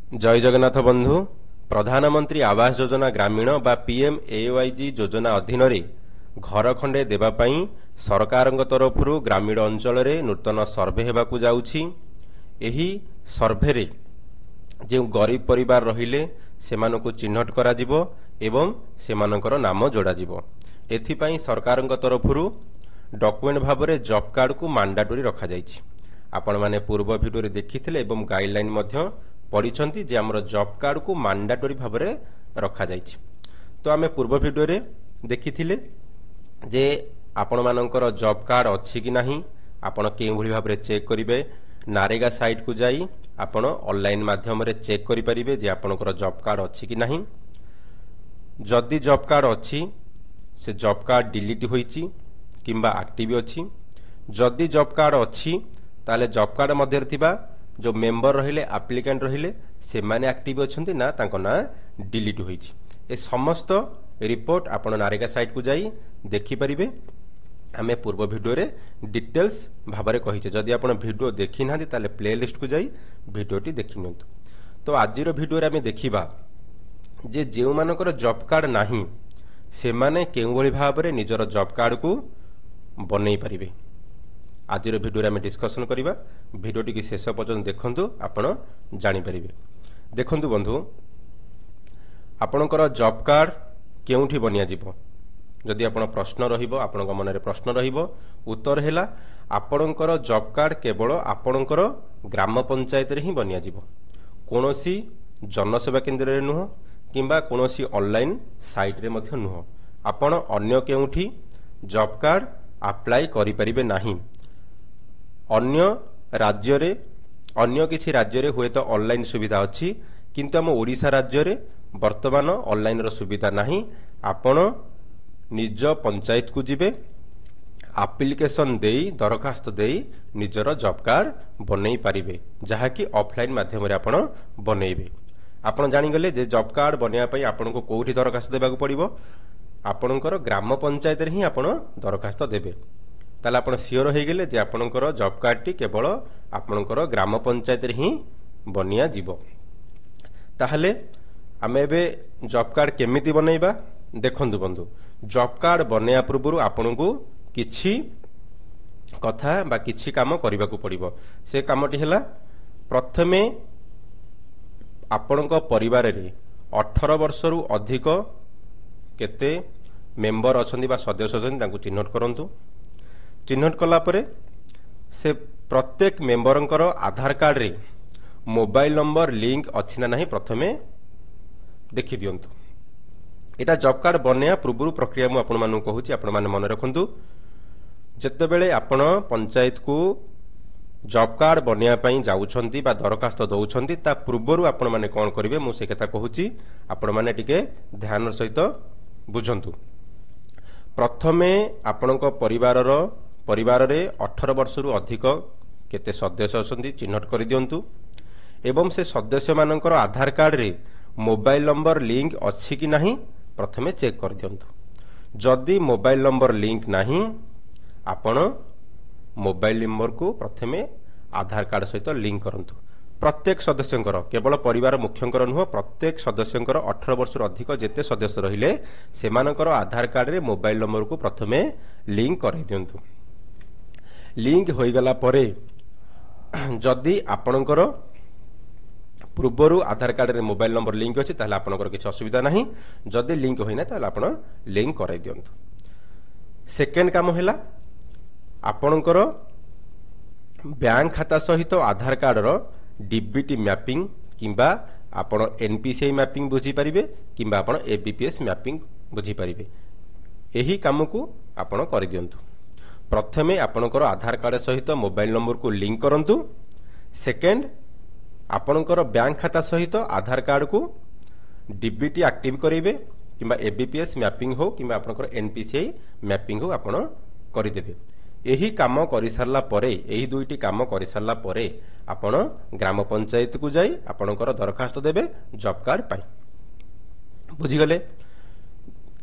जय जगन्नाथ बंधु प्रधानमंत्री आवास योजना ग्रामीण बा पीएमएवाईजी योजना अधीन घर खंडे देवाई सरकार तरफ ग्रामीण अंचल नूतन सर्भे होगाकू जाउछि। एही सर्भे जो गरीब परिवार रहिले सेमानकु चिन्हट करा जिवो एवं सेमानकर नाम जोड़ा जिवो। एथिपाई सरकार तरफ डॉक्यूमेंट भाव में जॉब कार्ड को मांडाटोरी रखा जाइछि। आपण माने पूर्व वीडियो देखिथिले एवं गाइडलाइन मध्य पढ़ी जे आमर जॉब कार्ड को मांडाटोरी भाव में रखा जाइछि। तो आमे पूर्व वीडियो रे देखिथिले जे आपण मानकर जॉब कार्ड अछि कि नाही, आपण केउ भली भाव में चेक करिवे। नारेगा साइट को जाई आपण ऑनलाइन माध्यम रे चेक करि परिबे जे आपणकर जॉब कार्ड अछि कि नाही। जदि जॉब कार्ड अछि से जॉब कार्ड डिलीट होईछि किंबा एक्टिव अछि। जदि जॉब कार्ड अछि ताले जॉब कार्ड मध्य थिबा जो मेंबर रहिले एप्लिकेंट रहिले से माने एक्टिव अछंती ना तांको ना डिलीट होईछि। ए समस्त रिपोर्ट आपण नारेगा साइट को जाई देखि परिबे। आमे पूर्व वीडियो रे डिटेल्स भाबरे कहिचे। जदि आपण वीडियो देखि नाथि ताले प्लेलिस्ट को जाई वीडियोटी देखि नियंतु। तो आजिरो वीडियो रे आमे देखिबा जे जेउ मानकर जॉब कार्ड नाही से माने केउ भली भाबरे निजर जॉब कार्ड को बनै परिबे। आज वीडियो रे डिस्कसन करिबा। वीडियोटी की शेष पर्यंत देखंतु आपण जानि परिबे। देखंतु बंधु आपणकर जॉब कार्ड केउठी बनिया जिवो। जदि आपण प्रश्न रहिबो आपणक मन रे प्रश्न रहिबो उत्तर हैला आपणकर जॉब कार्ड केवल आपणकर ग्राम पंचायत रे ही बनिया जिवो। कोनोसी जनसेवा केंद्र रे नुह किंबा कोनोसी ऑनलाइन साइट रे मध्य नुह। आपण अन्य केउठी जॉब कार्ड अप्लाई करि परिबे नाही। अन्य राज्य रे अन्य किछि राज्य रे हुए तो ऑनलाइन सुविधा अछि किंतु हम ओडिशा राज्य रे वर्तमान ऑनलाइन रो सुविधा नाही। आपण निज पंचायत को जिबे एप्लिकेशन देई दरखास्त देई निजर जॉब कार्ड बनै पारिबे जहा कि ऑफलाइन माध्यम रे आपण बनेइबे। आपण जानि गले जे जॉब कार्ड बनिया पई आपण को कोठी दरखास्त देबा को पड़िबो। आपणकर ग्राम पंचायत रे ही आपण दरखास्त देबे। ताले आपण सियोर हो गले जे आपणकर जॉब कार्ड टी केवल आपणकर ग्राम पंचायत रे ही बनिया जिवो। ताहले आमे बे जॉब कार्ड केमिति बनेइबा देखंतु बंधु। जॉब कार्ड बनया पूर्व आपनको किछि कथा बा किछि काम करबा को पड़िबो। से कामटी हैला प्रथमे आपणको परिवार रे 18 वर्ष रु अधिक केते मेंबर अछंती बा सदस्य अछंती तांको चिन्हट करंतु। चिन्हट कला परे से प्रत्येक मेंबरंकर आधार कार्ड रे मोबाइल नंबर लिंक अछि ना नहीं प्रथमे देखि दियंतु। एटा जॉब कार्ड बनया पूर्व प्रक्रिया मु आपण मानु कहूची आपण माने मन रखंतु। जत्ते बेले आपण पंचायत को जॉब कार्ड बनया पई जाउछंती बा दरखास्त दउछंती ता पूर्वरु आपण माने कोन करिवे मु से कथा कहूची आपण माने टिके ध्यान सहित बुझंतु। प्रथमे आपणको परिवार रे 18 वर्ष रु अधिक केते सदस्य अछंती चिन्हट करि दियंतु एवं से सदस्य मानकर आधार कार्ड रे मोबाइल नंबर लिंक अछि कि नाही प्रथमे चेक कर दियंतु। जदि मोबाइल नंबर लिंक नाही आपण मोबाइल नंबर को प्रथमे आधार कार्ड सहित लिंक करंतु। प्रत्येक सदस्यंकर केवल परिवार मुख्यंकर नुह प्रत्येक सदस्यंकर 18 वर्ष अधिक जेते सदस्य रहिले सेमानकर आधार कार्ड रे मोबाइल नंबर को प्रथमे लिंक कर दियंतु। लिंक होई गला परे जदि आपणकर पूर्वरु आधार कार्ड रे मोबाइल नंबर लिंक अछि ताले आपणकर किछ असुविधा नाही। जदि लिंक होइना ताले आपण लिंक कराइ दियंतु। सेकेंड काम हैला आपणकर बैंक खाता सहित आधार कार्ड रो डीबीटी मैपिंग किंबा आपण एनपीसीआई मैपिंग बुझी परिबे किंबा आपण एबीपीएस मैपिंग बुझी परिबे। एही काम को आपण करि दियंतु। प्रथमे आपणकर आधार कार्ड सहित मोबाइल नंबर को लिंक करंतु। सेकेंड आपणकर बैंक खाता सहित आधार कार्ड को डीबीटी एक्टिव करेबे किंबा एबीपीएस मैपिंग हो किंबा आपणकर एनपीसीआई मैपिंग हो आपण करि देबे। एही काम करि सारला परे एही दुईटी काम करि सारला परे आपण ग्राम पंचायत को जाई आपणकर दरखास्त देबे जॉब कार्ड पाई। बुझी गले।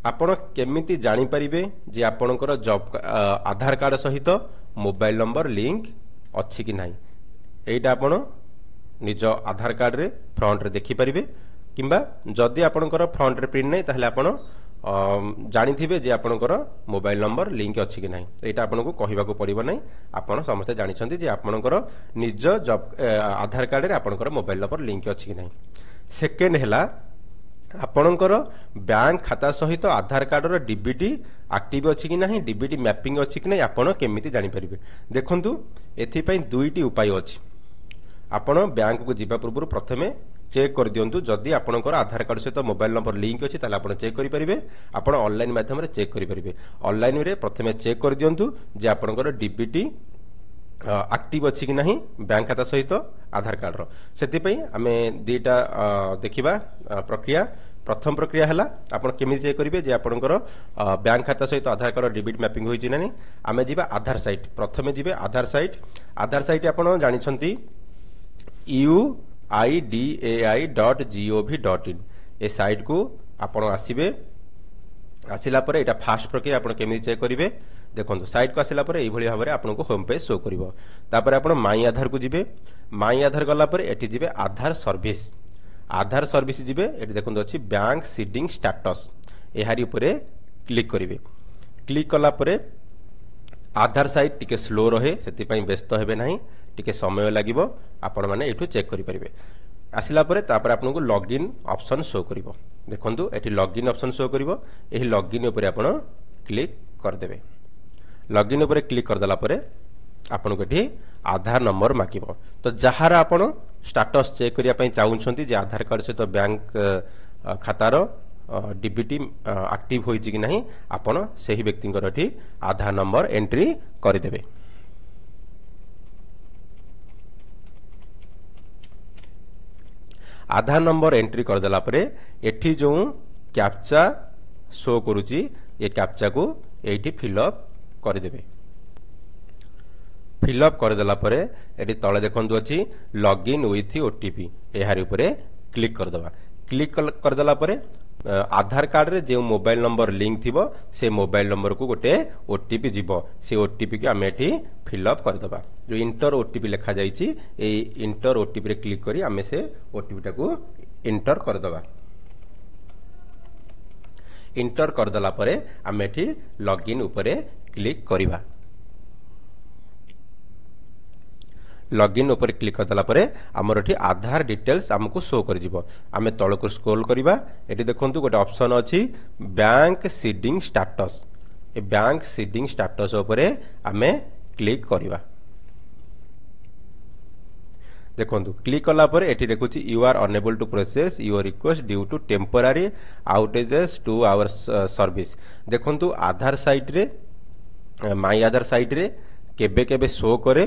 आपण केमिति जानि परिबे जे आपणकर जॉब आधार कार्ड सहित मोबाइल नंबर लिंक अछि कि नाही। एटा आपण निज आधार कार्ड रे फ्रंट रे देखि परिबे किंबा जदि आपणकर फ्रंट रे प्रिंट नै ताहले आपण जानिथिबे जे आपणकर मोबाइल नंबर लिंक अछि कि नाही एटा आपनको कहिबाको पड़िबो नाही आपण समस्त जानिछन्ती जे आपणकर निज आधार कार्ड रे आपणकर मोबाइल नंबर लिंक अछि कि नाही। सेकेंड हैला आपणकर बैंक खाता सहित आधार कार्ड रो डीबीटी एक्टिव अछि कि नाही डीबीटी मैपिंग अछि कि नाही आपण केमिति जानि परिबे देखंतु एथि पई दुईटी उपाय अछि। आपण बैंक को जिबा पूर्व प्रथमे चेक कर दियंतु जदि आपणकर आधार कार्ड सहित मोबाइल नंबर लिंक अछि ताले आपण चेक करि परिबे आपण ऑनलाइन माध्यम रे चेक करि परिबे ऑनलाइन रे प्रथमे चेक कर दियंतु जे आपणकर डीबीटी एक्टिव अछि कि नाही बैंक खाता सहित आधार कार्ड रो सेति पई हमें दीटा देखिबा प्रक्रिया। प्रथम प्रक्रिया हैला आपण केमि चेक करिवे जे आपणकर बैंक खाता सहित आधार कार्ड डीबीटी मैपिंग होई छि नानी आमे जिबा आधार साइट प्रथमे जिबे आधार साइट आपण जानिछन्ती uidai.gov.in ए साइट को आपण आसीबे आसिला परे एटा फास्ट प्रक्रिया आपण केमि चेक करिवे देखंतु साइट को आसिला परे एई भली भाबरे आपनको होम पेज शो करिवो तापर आपण माई आधार को जिबे माई आधार गला परे एठी जिबे आधार सर्विस जिबे एठी देखंतु अछि बैंक सीडिंग स्टेटस एहारी ऊपरे क्लिक करिवे क्लिक कला परे आधार साइट टिके स्लो रहे सेति पई व्यस्त हेबे नाही टिके समय लागिवो आपण माने एठु चेक करि परिबे आसिला परे तापर आपनको लॉगिन ऑप्शन शो करिवो देखंतु एठी लॉगिन ऑप्शन शो करिवो एही लॉगिन ऊपरे आपण क्लिक कर देबे लॉगिन ऊपरे क्लिक कर दला परे आपनको एठी आधार नंबर मागिवो तो जहार आपण स्टेटस चेक करिया पई चाहुछंती जे आधार कार्ड से तो बैंक खातार डीबीटी एक्टिव होई छि कि नाही आपण सेही व्यक्तिंकर एठी आधार नंबर एंट्री करि देबे। आधार नंबर एंट्री कर देला परे एठी जो कैप्चा शो करूची ये कैप्चा को एठी फिलअप कर देबे फिलअप कर देला परे एठी तळे देखंतु अछि लॉगिन विथ ओटीपी एहारी ऊपरे क्लिक कर दबा क्लिक कर देला परे आधार कार्ड रे जे मोबाइल नंबर लिंक थिबो से मोबाइल नंबर को गोटे ओटीपी जीवो से ओटीपी के आमे एठी फिलअप कर दबा जो इंटर ओटीपी लिखा जाईची ए इंटर ओटीपी रे क्लिक करी आमे से ओटीपी टा को इंटर कर दबा इंटर कर दला परे आमे एठी लॉगिन ऊपरे क्लिक करिबा लॉगिन ऊपर क्लिक कर दला परे हमर एठी आधार डिटेल्स हमको शो कर जिवो आमे तळ को स्क्रॉल करिबा एठी देखंतु गोटे ऑप्शन अछि बैंक सीडिंग स्टेटस ए बैंक सीडिंग स्टेटस ऊपरे आमे क्लिक करिबा देखंतु क्लिक कला परे एठी देखुछि you are unable to process your request due to temporary outages to our service देखंतु आधार साइट रे माई आधार साइट रे केबे केबे शो करे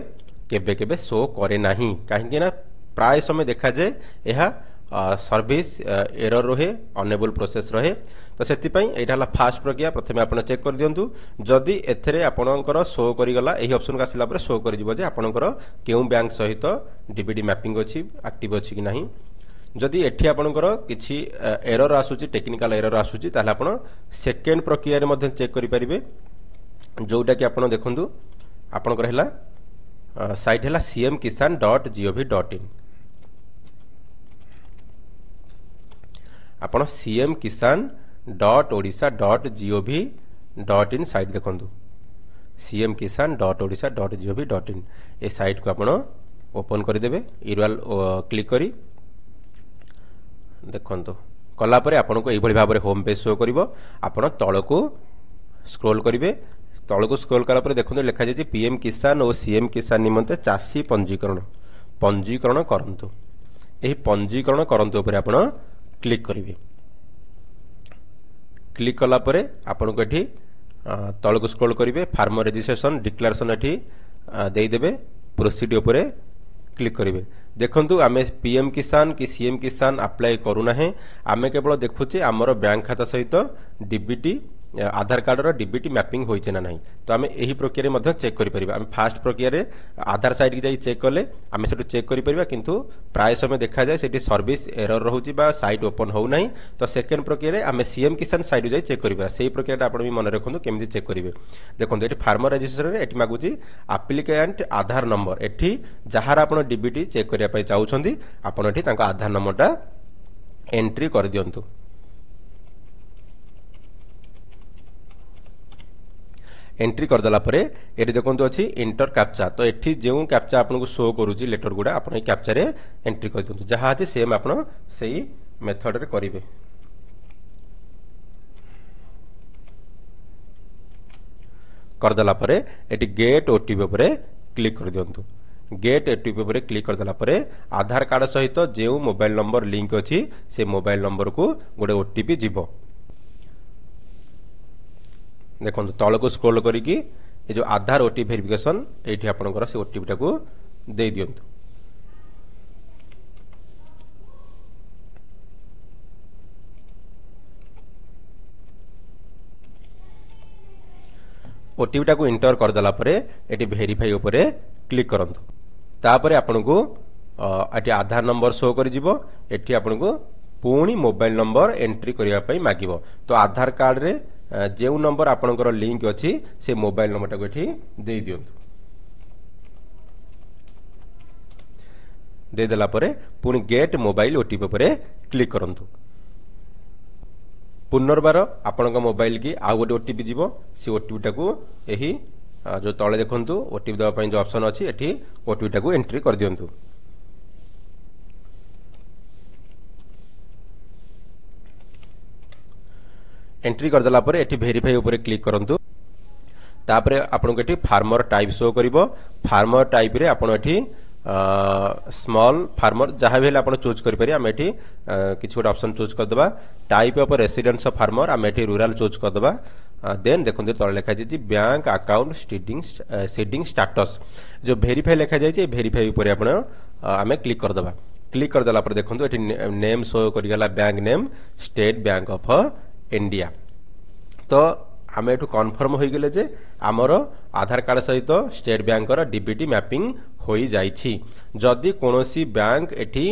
केबे केबे शो करे नाही काहे ना प्राय समय देखा जाए यह सर्विस एरर रहे अनेबल प्रोसेस रहे तो सेति पई एटा हला फास्ट प्रक्रिया प्रथमे आपण चेक कर दियंतु जदि एथरे आपणकर शो करि गला एही ऑप्शन का आसिला परे शो करि जिवो जे आपणकर केउ बैंक सहित डीबीडी मैपिंग अछि एक्टिव अछि कि नाही जदि एठी आपणकर किछि एरर आसुची टेक्निकल एरर आसुची ताले आपण सेकेंड प्रक्रिया रे मध्ये चेक करि परिबे जोटा कि आपण देखंतु आपणकर हला साइट है cmkisan.gov.in आपण cmkisan.odisha.gov.in साइट देखंतु cmkisan.odisha.gov.in ए साइट को आपण ओपन कर देबे यूआरएल क्लिक करी देखंतु कला परे आपण को एई भली भाबरे होम पेज शो करिवो आपण तळ को स्क्रॉल करिवे तळ को स्क्रॉल कला पर देखंतु लिखा जाय पीएम किसान और सीएम किसान निमंते चासी पंजीकरण करंतु एही पंजीकरण करंतु ऊपर आपण क्लिक करिवे क्लिक कला परे आपण को एठी तळ को स्क्रॉल करिवे फार्मर रजिस्ट्रेशन डिक्लेरेशन एठी देई देबे प्रोसीड ऊपर क्लिक करिवे देखंतु आमे पीएम किसान कि सीएम किसान अप्लाई करू नाही आमे केवल देखुचे हमर बैंक खाता सहित डीबीटी आधार कार्डर डीबीटी मैपिंग होइছে ना नहीं तो आम यही प्रक्रिया मध्य चेक करें आम फास्ट प्रक्रिया आधार साइट की जाई चेक कले आम से चेक करें किंतु प्राय समय देखा जाए से सर्विस एरर रोचे साइट ओपन हो ना तो सेकेंड प्रक्रिया आम सीएम किसान साइट जाई चेक करा से प्रक्रिया आप मन रखुद केमी चेक करेंगे देखो ये फार्मर रजिस्ट्रेशन ये मागुच आप्लिकेंट आधार नंबर एटी जार आप डीबीटी चेक करने चाहते आपड़ ये आधार नंबरटा एंट्री कर दिंतु एंट्री करदेला ये देखो अच्छी इंटर कैप्चा तो ये जो कैप्चा आपको शो करुच्ची लेटर गुड़ा आप कैप्चा एंट्री कर दिखाँ जहाँ अच्छे सेम आप मेथड रे करेंगे करदेला ये गेट ओटीपी उपर क्लिक कर दिंतु गेट ओटीपी उपर क्लिक करदेला आधार कार्ड सहित जो मोबाइल नंबर लिंक अच्छी से मोबाइल नंबर को गोटे ओटीपी जीव देखो तल को स्क्रोल करिकी ये जो आधार ओटीपी वेरिफिकेशन ये आपंकर से ओटीपी टाक दे दिंतु ओटीपी टाक इंटर करदेला ये वेरीफाई उपर क्लिक करंतु तापर आपन को ये आधार नंबर शो कर ये आपन को पुणी मोबाइल नंबर एंट्री करने मागिब तो आधार कार्ड रे जो नंबर आपनकर लिंक अच्छी से मोबाइल नंबर टाक ये दे दिंतु देदेला पुणी गेट मोबाइल ओटीपी उपर क्लिक करंतु पुनर्बार आपण मोबाइल की आउ गोटे ओटीपी जीव से ओटीपी टाक यही जो तले देखु ओटीपी देवाई जो ऑप्शन अच्छी ये ओटीपी टाक एंट्री कर दिंतु एंट्री करदेला ये वेरीफाई उपर क्लिक करंतु तापर आपन को फार्मर टाइप शो करिवो फार्मर टाइप रे आपन एठी स्मॉल फार्मर जहाँ भी आप चूज करें आम ये किसी गोटे ऑप्शन चूज करदे type of residence of farmer आम ये रूराल चूज करदे देन देखते तले लिखा जाए बैंक अकाउंट सीडिंग स्टाटस जो वेरीफाई लिखा जाए वेरीफाई उपर आम क्लिक करदे क्लिक करदेला देखो ये नेम शो करगला bank name State Bank of India तो आम एठू कन्फर्म हो गले जे आमर आधार कार्ड सहित स्टेट बैंक डीबीटी मैपिंग हो जाइछि जदि कोनोसी बैंक एठी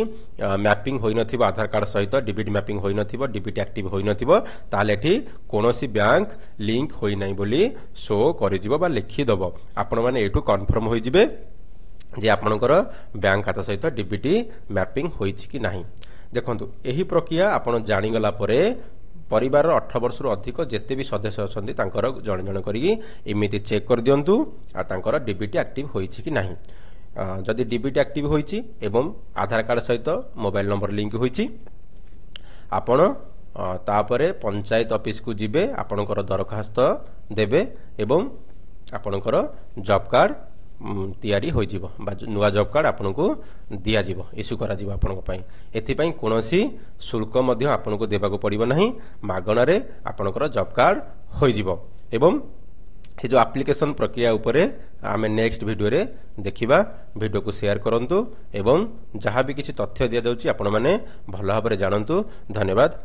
मैपिंग होई नथिबो आधार कार्ड सहित डीबीटी मैपिंग होई नथिबो डीबीटी एक्टिव होई नथिबो ताले एठी कोनोसी बैंक लिंक होई नै बोली शो करि जिवो बा लिखि दबो आपण माने एठू कन्फर्म होई जिवे जे आपनकर बैंक खाता सहित डीबीटी मैपिंग होइछि कि नाही देखंतु एही प्रक्रिया आपण जानि गला परे परिवार 18 वर्ष अधिक जिते भी सदस्य अच्छा जन जन करमिति चेक कर दिंतु आर डीबीटी एक्टिव होइछि कि नाही जदि डीबीटी एक्टिव होइछि एवं आधार कार्ड सहित मोबाइल नंबर लिंक होइछि आपण तापरे पंचायत ऑफिस को जिबे आपणकर दरखास्त देबे एवं आपणकर जॉब कार्ड तैयारी हो नुआ जॉब कार्ड आपन को दिया जीवो इश्यू करा जीवो आपन पई एथिपई कोनोसी शुल्क मध्य आपन को देबा को पड़िबो नहीं मागणारे आपनकर जॉब कार्ड हो जीवो एवं ये जो एप्लिकेशन प्रक्रिया उपरे आमे नेक्स्ट वीडियो रे देखिबा वीडियो को शेयर करंतु एवं जहां भी किछि तथ्य दिया जाउची आपन माने भलो भाबरे जानंतु धन्यवाद।